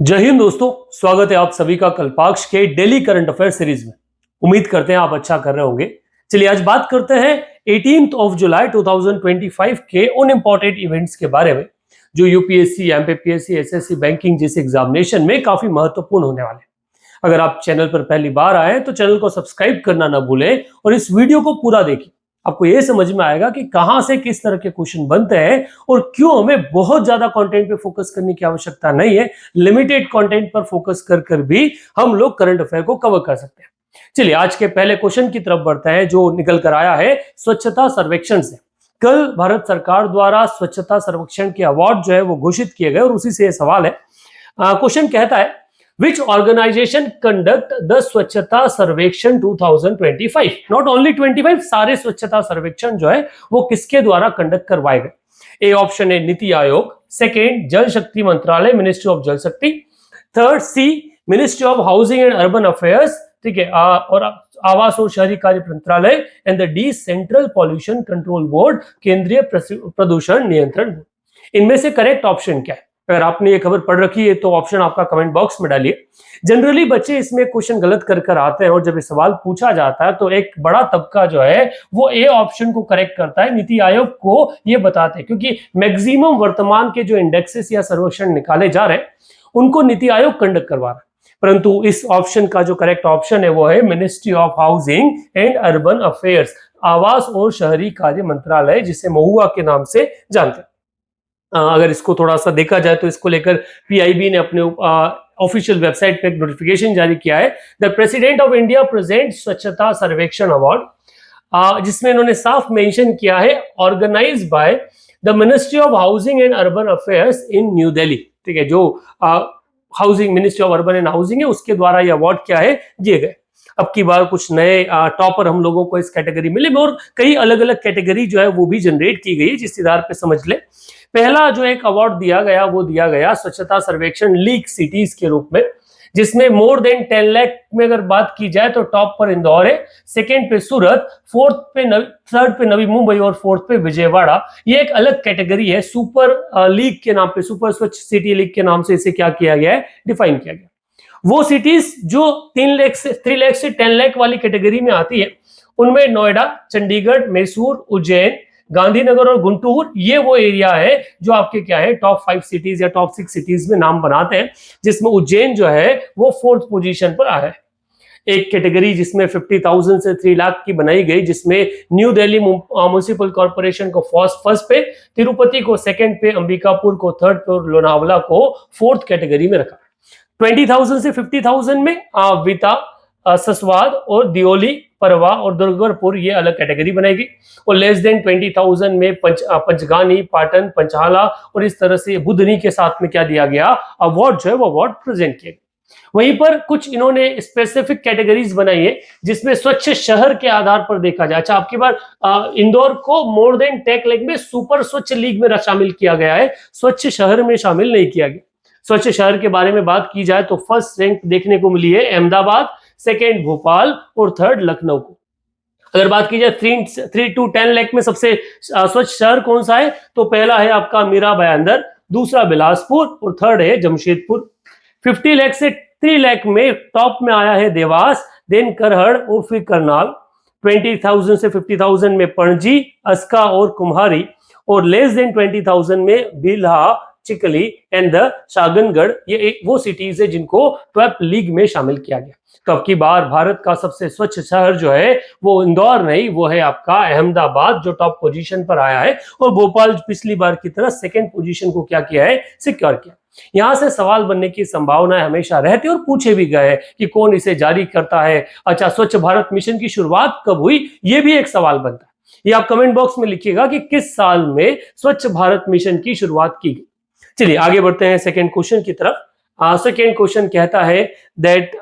जय हिंद दोस्तों, स्वागत है आप सभी का कल्पाक्ष के डेली करंट अफेयर सीरीज में। उम्मीद करते हैं आप अच्छा कर रहे होंगे। चलिए आज बात करते हैं 18 ऑफ जुलाई 2025 के उन इंपॉर्टेंट इवेंट्स के बारे में जो यूपीएससी, एमपीपीएससी, एसएससी, बैंकिंग जैसे एग्जामिनेशन में काफी महत्वपूर्ण होने वाले हैं। अगर आप चैनल पर पहली बार आए तो चैनल को सब्सक्राइब करना ना भूलें और इस वीडियो को पूरा देखें। आपको यह समझ में आएगा कि कहां से किस तरह के क्वेश्चन बनते हैं और क्यों हमें बहुत ज्यादा कंटेंट पे फोकस करने की आवश्यकता नहीं है। लिमिटेड कंटेंट पर फोकस कर कर भी हम लोग करंट अफेयर को कवर कर सकते हैं। चलिए आज के पहले क्वेश्चन की तरफ बढ़ते हैं जो निकल कर आया है स्वच्छता सर्वेक्षण से। कल भारत सरकार द्वारा स्वच्छता सर्वेक्षण के अवार्ड जो है वो घोषित किए गए और उसी से यह सवाल है। क्वेश्चन कहता है Which organization conduct the स्वच्छता सर्वेक्षण 2025? नॉट ओनली 25, सारे स्वच्छता सर्वेक्षण जो है वो किसके द्वारा कंडक्ट करवाए गए? ए ऑप्शन है नीति आयोग, सेकेंड जल शक्ति मंत्रालय, ministry of Jal Shakti, third C ministry of housing and urban affairs, ठीक है, और आवास और शहरी कार्य मंत्रालय, and the D central pollution control board, केंद्रीय प्रदूषण नियंत्रण बोर्ड। इनमें से करेक्ट ऑप्शन क्या है? अगर आपने ये खबर पढ़ रखी है तो ऑप्शन आपका कमेंट बॉक्स में डालिए। जनरली बच्चे इसमें क्वेश्चन गलत कर आते हैं और जब ये सवाल पूछा जाता है तो एक बड़ा तबका जो है वो ए ऑप्शन को करेक्ट करता है, नीति आयोग को ये बताते हैं, क्योंकि मैक्सिमम वर्तमान के जो इंडेक्सेस या सर्वेक्षण निकाले जा रहे हैं उनको नीति आयोग कंडक्ट करवा रहा है। परंतु इस ऑप्शन का जो करेक्ट ऑप्शन है वो है ministry of housing and urban affairs, आवास और शहरी कार्य मंत्रालय, जिसे महुआ के नाम से जानते हैं। अगर इसको थोड़ा सा देखा जाए तो इसको लेकर पीआईबी ने अपने ऑफिशियल वेबसाइट पे एक नोटिफिकेशन जारी किया है, the president of India present Swachhata Survekshan award, जिसमें इन्होंने साफ मेंशन किया है organized by the ministry of housing and urban affairs in New Delhi. ठीक है, जो housing ministry of urban and housing है उसके द्वारा ये अवार्ड क्या है दिए गए। अब की बार कुछ नए टॉपर हम लोगों को इस कैटेगरी मिले और कई अलग अलग कैटेगरी जो है वो भी जनरेट की गई, जिस आधार पे समझ ले। पहला जो एक अवार्ड दिया गया वो दिया गया स्वच्छता सर्वेक्षण लीग सिटीज के रूप में, जिसमें मोर देन 10 लाख में अगर बात की जाए तो टॉप पर इंदौर है, सेकंड पे सूरत, थर्ड पे नवी मुंबई और फोर्थ पे विजयवाड़ा। ये एक अलग कैटेगरी है, सुपर लीग के नाम पे, सुपर स्वच्छ सिटी लीग के नाम से इसे क्या किया गया है, डिफाइन किया गया। वो सिटीज जो 3 लाख से 10 लाख वाली कैटेगरी में आती है उनमें नोएडा, चंडीगढ़, मैसूर, उज्जैन, गांधीनगर और गुंटूर, ये वो एरिया है जो आपके क्या है टॉप 5 सिटीज या टॉप 6 सिटीज में नाम बनाते हैं, जिसमें उज्जैन जो है वो 4th पोजीशन पर आया है। एक कैटेगरी जिसमें 50,000 से 3 लाख की बनाई गई, जिसमें न्यू दिल्ली म्युनिसिपल कॉर्पोरेशन को फर्स्ट पे, तिरुपति को सेकंड पे, अंबिकापुर को थर्ड पे और लोनावला को 4th कैटेगरी में रखा। 20,000 से 50,000 में विता, ससवाद और दियोली, परवा और दुर्गापुर, ये अलग कैटेगरी बनाएगी। और लेस देन 20,000 में पंचगानी, पाटन, पंचाला और इस तरह से बुधनी के साथ में क्या दिया गया, अवार्ड जो है वो अवार्ड प्रेजेंट किए। वहीं पर कुछ इन्होंने स्पेसिफिक कैटेगरीज बनाई है जिसमें स्वच्छ शहर के आधार पर देखा जाए। अच्छा, आपकी बार इंदौर को मोर देन 10 लाख में सुपर स्वच्छ लीग में शामिल किया गया है, स्वच्छ शहर में शामिल नहीं किया गया। स्वच्छ शहर के बारे में बात की जाए तो फर्स्ट रैंक देखने को मिली है अहमदाबाद, सेकेंड भोपाल और थर्ड लखनऊ को। अगर बात की जाए 3 to 10 लाख में सबसे स्वच्छ शहर कौन सा है तो पहला है आपका मीरा भाईंदर, दूसरा बिलासपुर और थर्ड है जमशेदपुर। 50 लाख से 3 लाख में टॉप में आया है देवास, देन करहड़ और फिर करनाल। 20,000 से 50,000 में पणजी, अस्का और कुम्हारी, और लेस देन 20,000 में बिल्हा, चिकली एंड द शागनगढ़, ये वो सिटीज है जिनको 12th लीग में शामिल किया गया। तो अब की बार भारत का सबसे स्वच्छ शहर जो है वो इंदौर नहीं, वो है आपका अहमदाबाद, जो टॉप पोजीशन पर आया है, और भोपाल पिछली बार की तरह सेकंड पोजीशन को क्या किया है, सिक्योर किया। यहां से सवाल बनने की संभावना हमेशा रहती है और पूछे भी गए कि कौन इसे जारी करता है। अच्छा, स्वच्छ भारत मिशन की शुरुआत कब हुई, ये भी एक सवाल बनता है। ये आप कमेंट बॉक्स में लिखिएगा कि किस साल में स्वच्छ भारत मिशन की शुरुआत की गई। चलिए आगे बढ़ते हैं सेकेंड क्वेश्चन की तरफ। सेकेंड क्वेश्चन कहता है that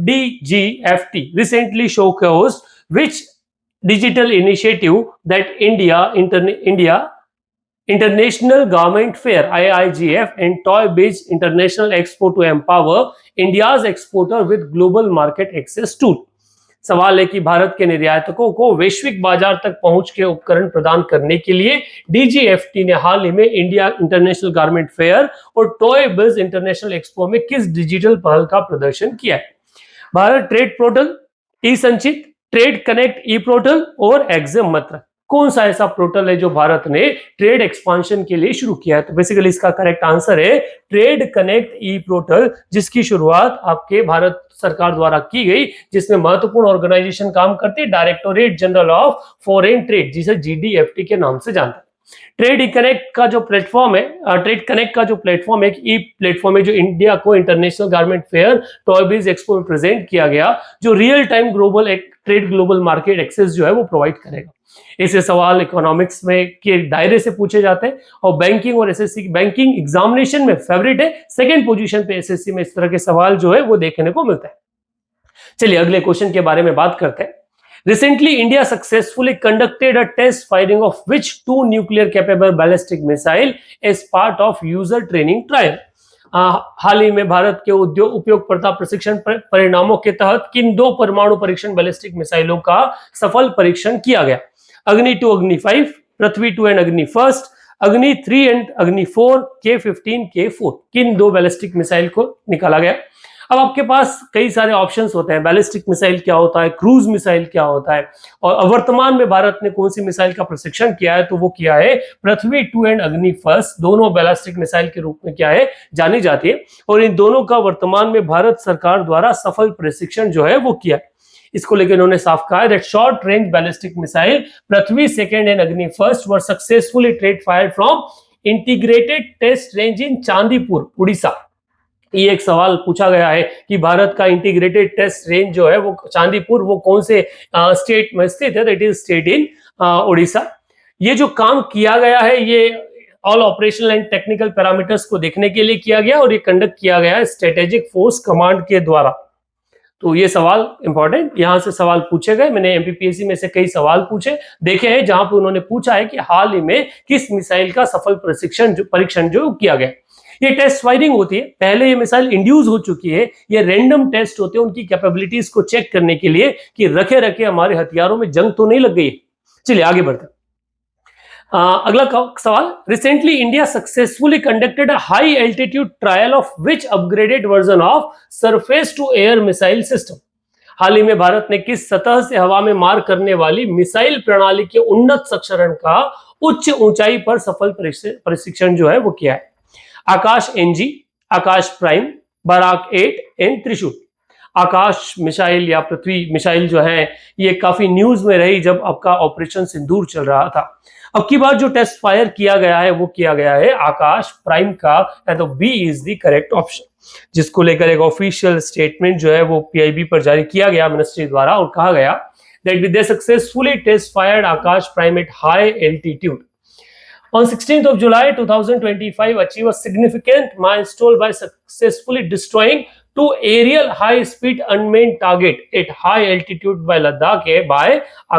DGFT recently showcased which digital initiative that India international garment fair IIGF and toy biz international expo to empower India's exporter with global market access tool. सवाल है कि भारत के निर्यातकों को वैश्विक बाजार तक पहुंच के उपकरण प्रदान करने के लिए डीजीएफटी ने हाल ही में इंडिया इंटरनेशनल गारमेंट फेयर और टॉय बिज इंटरनेशनल एक्सपो में किस डिजिटल पहल का प्रदर्शन किया है? भारत ट्रेड पोर्टल, ई संचित, ट्रेड कनेक्ट ई पोर्टल और एग्जाम मत्र। कौन सा ऐसा पोर्टल है जो भारत ने ट्रेड एक्सपांशन के लिए शुरू किया है? तो बेसिकली इसका करेक्ट आंसर है ट्रेड कनेक्ट ई पोर्टल, जिसकी शुरुआत आपके भारत सरकार द्वारा की गई, जिसमें महत्वपूर्ण ऑर्गेनाइजेशन काम करती है directorate general of foreign trade, जिसे जीडीएफटी के नाम से जानते हैं। ट्रेड कनेक्ट का जो प्लेटफॉर्म है, एक ई प्लेटफॉर्म है जो इंडिया को international garment fair toy biz expo में प्रेजेंट किया गया, जो real time trade global market access जो है वो प्रोवाइड करेगा। ऐसे सवाल इकोनॉमिक्स में के दायरे से पूछे जाते हैं और बैंकिंग और एसएससी बैंकिंग एग्जामिनेशन में फेवरेट है, सेकंड पोजीशन पे एसएससी में इस तरह के सवाल जो है वो देखने को मिलता है। चलिए अगले क्वेश्चन के बारे में बात करते हैं। Recently, India successfully conducted a test firing of which two nuclear-capable ballistic missile as part of user training trial? हाल ही में भारत के उपयोगकर्ता प्रशिक्षण परिणामों के तहत किन दो परमाणु परीक्षण बैलिस्टिक मिसाइलों का सफल परीक्षण किया गया? अग्नि 2, अग्नि 5, पृथ्वी 2 एंड अग्नि फर्स्ट, अग्नि 3 एंड अग्नि 4, K-15, K-4। किन दो बैलिस्टिक मिसाइल को निकाला गया? अब आपके पास कई सारे ऑप्शंस होते हैं, बैलिस्टिक मिसाइल क्या होता है, क्रूज मिसाइल क्या होता है, और वर्तमान में भारत ने कौन सी मिसाइल का प्रशिक्षण किया है? तो वो किया है पृथ्वी 2 एंड अग्नि फर्स्ट, दोनों बैलिस्टिक मिसाइल के रूप में क्या है जानी जाती है, और इन दोनों का वर्तमान में भारत सरकार द्वारा सफल प्रशिक्षण जो है वो किया है। इसको लेकर उन्होंने साफ कहा है that short range ballistic missile Prithvi 2 and Agni first were successfully trade fired from integrated test range in Chandipur, Orissa. ये एक सवाल पूछा गया है कि भारत का इंटीग्रेटेड टेस्ट रेंज जो है वो चांदीपुर, वो कौन से स्टेट में स्थित है? That is state in Orissa. ये जो काम किया गया है ये all operational and technical parameters को देखने के लिए किया गया और ये कंडक्ट किया गया है स्ट्रेटेजिक फोर्स कमांड के द्वारा। तो ये सवाल इंपॉर्टेंट, यहां से सवाल पूछे गए, मैंने एमपीपीएससी में से कई सवाल पूछे देखे हैं जहां पे उन्होंने पूछा है कि हाल ही में किस मिसाइल का सफल परीक्षण जो किया गया। ये टेस्ट फायरिंग होती है, पहले ये मिसाइल इंड्यूस हो चुकी है, ये रैंडम टेस्ट होते हैं उनकी कैपेबिलिटीज को चेक करने के लिए कि रखे रखे हमारे हथियारों में जंग तो नहीं लग गई। चलिए आगे बढ़ते हैं। अगला सवाल, recently India successfully conducted a high altitude trial of which upgraded version of surface to air missile system? हाल ही में भारत ने किस सतह से हवा में मार करने वाली मिसाइल प्रणाली के उन्नत संस्करण का उच्च ऊंचाई पर सफल प्रशिक्षण जो है वो किया है? Akash NG, Akash prime, Barak 8 and Trishul. Akash missile या पृथ्वी मिसाइल जो है ये काफी न्यूज में रही जब आपका ऑपरेशन सिंदूर चल रहा था। अब की बार जो टेस्ट फायर किया गया है वो किया गया है आकाश प्राइम का, तो B is the correct option, जिसको लेकर एक ऑफिशियल स्टेटमेंट जो है वो पीआईबी पर जारी किया गया मिनिस्ट्री द्वारा और कहा गया that they successfully test fired Akash Prime at high altitude on 16th of July 2025 achieve a significant milestone by successfully destroying two aerial high speed unmanned target at high altitude by Ladakh by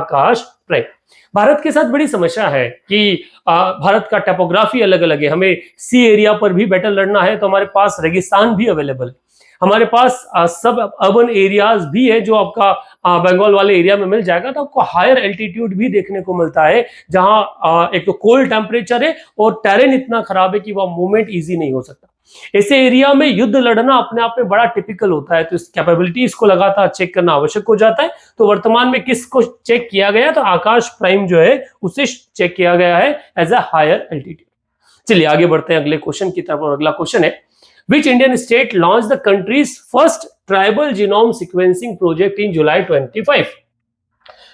Akash Prime। Bharat के साथ बड़ी समस्या है कि भारत का topography अलग अलग है, हमें सी एरिया पर भी बैटल लड़ना है तो हमारे पास रेगिस्तान भी अवेलेबल है, हमारे पास सब अर्बन एरियाज भी है जो आपका बंगाल वाले एरिया में मिल जाएगा, तो आपको हायर एल्टीट्यूड भी देखने को मिलता है जहां एक तो कोल्ड टेम्परेचर है और टेरेन इतना खराब है कि वह मूवमेंट इजी नहीं हो सकता। ऐसे एरिया में युद्ध लड़ना अपने आप में बड़ा टिपिकल होता है, तो इस कैपेबिलिटीज को लगातार चेक करना आवश्यक हो जाता है। तो वर्तमान में किसको चेक किया गया? तो आकाश प्राइम जो है उसे चेक किया गया है एज अ हायर एल्टीट्यूड। चलिए आगे बढ़ते हैं अगले क्वेश्चन की तरफ, और अगला क्वेश्चन है Which Indian state launched the country's first tribal genome sequencing project in July 25?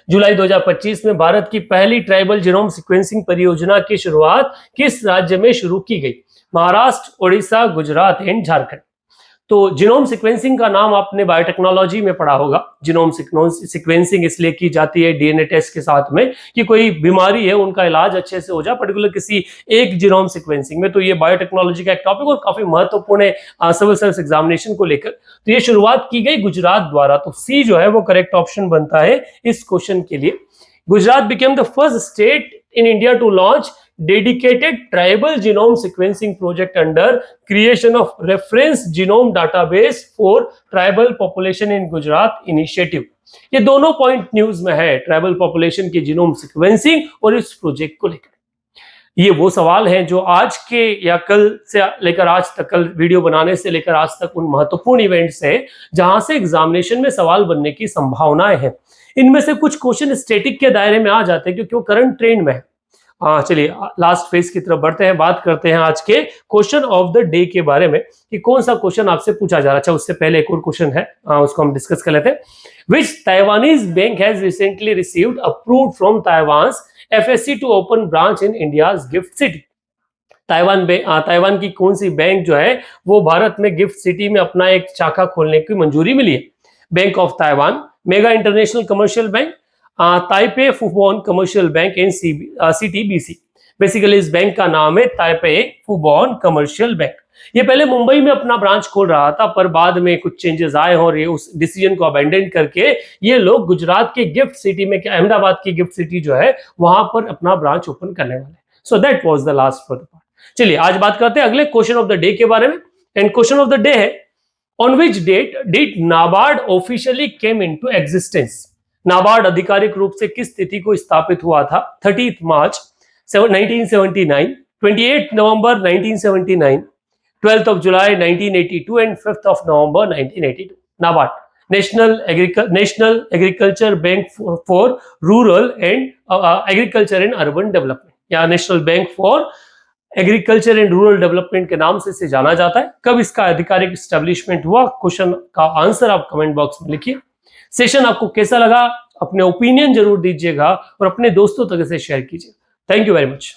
जुलाई 2025 में भारत की पहली ट्राइबल जीनोम सीक्वेंसिंग परियोजना की शुरुआत किस राज्य में शुरू की गई? महाराष्ट्र, उड़ीसा, गुजरात एंड झारखंड। तो जीनोम सीक्वेंसिंग का नाम आपने बायोटेक्नोलॉजी में पढ़ा होगा। जीनोम सीक्वेंसिंग इसलिए की जाती है डीएनए टेस्ट के साथ में कि कोई बीमारी है उनका इलाज अच्छे से हो जाए, पर्टिकुलर किसी एक जीनोम सीक्वेंसिंग में। तो ये बायोटेक्नोलॉजी का एक टॉपिक और काफी महत्वपूर्ण है सिविल सर्विस एग्जामिनेशन को लेकर। तो ये शुरुआत की गई गुजरात द्वारा, तो सी जो है वो करेक्ट ऑप्शन बनता है इस क्वेश्चन के लिए। Gujarat became the first state in India to launch dedicated tribal genome sequencing project under creation of reference genome database for tribal population in Gujarat initiative. ये दोनों पॉइंट न्यूज में है, ट्राइबल पॉपुलेशन की जीनोम सीक्वेंसिंग और इस project को लेकर। ये वो सवाल हैं जो आज के या कल से लेकर आज तक, कल वीडियो बनाने से लेकर आज तक उन महत्वपूर्ण इवेंट्स हैं जहां से एग्जामिनेशन में सवाल बनने की संभावनाएं हैं। इनमें से कुछ क्वेश्चन स्टैटिक के दायरे में आ जाते हैं क्योंकि वो करंट ट्रेंड में है। चलिए लास्ट फेज की तरफ बढ़ते हैं, बात करते हैं आज के क्वेश्चन ऑफ द डे के बारे में कि कौन सा क्वेश्चन आपसे पूछा जा रहा है। अच्छा, उससे पहले एक और क्वेश्चन है, उसको हम डिस्कस कर लेते हैं। Which Taiwanese bank has recently received approved from Taiwan's FSC to open branch in India's gift city? Taiwan की कौन सी बैंक जो है वो भारत में गिफ्ट सिटी में अपना एक शाखा खोलने की मंजूरी मिली है? Bank of Taiwan, mega international commercial bank, Taipei Fubon commercial bank and CTBC। Basically इस बैंक का नाम है ताइपे फुबॉन कमर्शियल बैंक। ये पहले मुंबई में अपना ब्रांच खोल रहा था, पर बाद में कुछ चेंजेस आए और ये उस डिसीजन को अबैंडन करके ये लोग गुजरात के गिफ्ट सिटी में, अहमदाबाद की गिफ्ट सिटी जो है वहां पर अपना ब्रांच ओपन करने वाले। So that was the last for the part. चलिए आज बात करते हैं अगले क्वेश्चन ऑफ द डे के बारे में। And question of the day है, on which date did NABARD officially came into existence? NABARD आधिकारिक रूप से किस तिथि को स्थापित हुआ था? 30 मार्च 1979, 28 नवंबर 1979, 12th of July 1982 and 5th of November 1982. NABARD, National Agriculture Bank for Rural and Agriculture and Urban Development, या national bank for agriculture and rural development के नाम से इसे जाना जाता है। कब इसका आधिकारिक एस्टेब्लिशमेंट हुआ? क्वेश्चन का आंसर आप कमेंट बॉक्स में लिखिए। सेशन आपको कैसा लगा? अपने ओपिनियन जरूर दीजिएगा और अपने दोस्तों तक इसे शेयर कीजिए। Thank you very much.